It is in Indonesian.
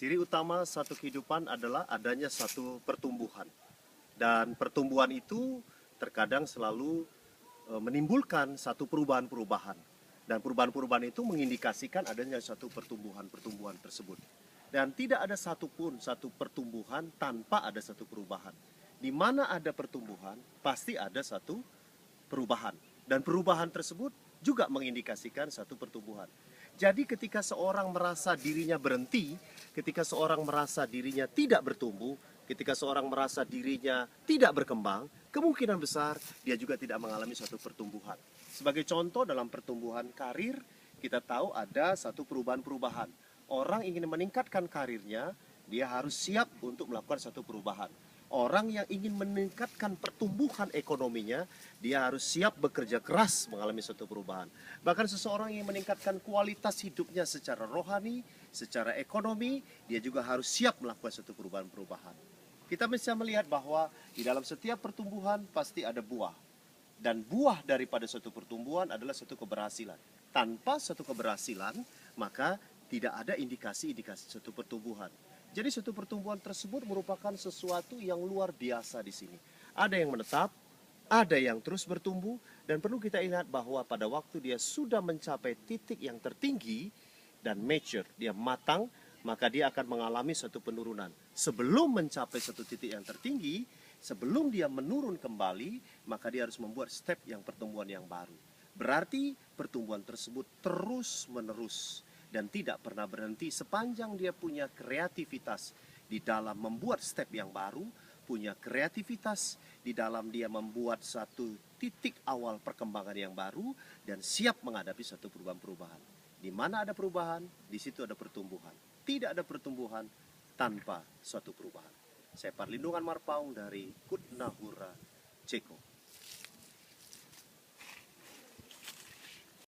Ciri utama satu kehidupan adalah adanya satu pertumbuhan. Dan pertumbuhan itu terkadang selalu menimbulkan satu perubahan-perubahan. Dan perubahan-perubahan itu mengindikasikan adanya satu pertumbuhan-pertumbuhan tersebut. Dan tidak ada satupun satu pertumbuhan tanpa ada satu perubahan. Di mana ada pertumbuhan, pasti ada satu perubahan. Dan perubahan tersebut juga mengindikasikan satu pertumbuhan. Jadi ketika seorang merasa dirinya berhenti, ketika seorang merasa dirinya tidak bertumbuh, ketika seorang merasa dirinya tidak berkembang, kemungkinan besar dia juga tidak mengalami suatu pertumbuhan. Sebagai contoh dalam pertumbuhan karir, kita tahu ada satu perubahan-perubahan. Orang ingin meningkatkan karirnya, dia harus siap untuk melakukan satu perubahan. Orang yang ingin meningkatkan pertumbuhan ekonominya, dia harus siap bekerja keras mengalami suatu perubahan. Bahkan seseorang yang meningkatkan kualitas hidupnya secara rohani, secara ekonomi, dia juga harus siap melakukan suatu perubahan-perubahan. Kita bisa melihat bahwa di dalam setiap pertumbuhan pasti ada buah. Dan buah daripada suatu pertumbuhan adalah suatu keberhasilan. Tanpa suatu keberhasilan, maka tidak ada indikasi-indikasi suatu pertumbuhan. Jadi suatu pertumbuhan tersebut merupakan sesuatu yang luar biasa di sini. Ada yang menetap, ada yang terus bertumbuh, dan perlu kita ingat bahwa pada waktu dia sudah mencapai titik yang tertinggi dan mature, dia matang, maka dia akan mengalami suatu penurunan. Sebelum mencapai satu titik yang tertinggi, sebelum dia menurun kembali, maka dia harus membuat step yang pertumbuhan yang baru. Berarti pertumbuhan tersebut terus menerus dan tidak pernah berhenti sepanjang dia punya kreativitas di dalam membuat step yang baru, punya kreativitas di dalam dia membuat satu titik awal perkembangan yang baru, dan siap menghadapi satu perubahan-perubahan. Di mana ada perubahan, di situ ada pertumbuhan. Tidak ada pertumbuhan tanpa suatu perubahan. Saya Parlindungan Marpaung dari Kutnahura, Ceko.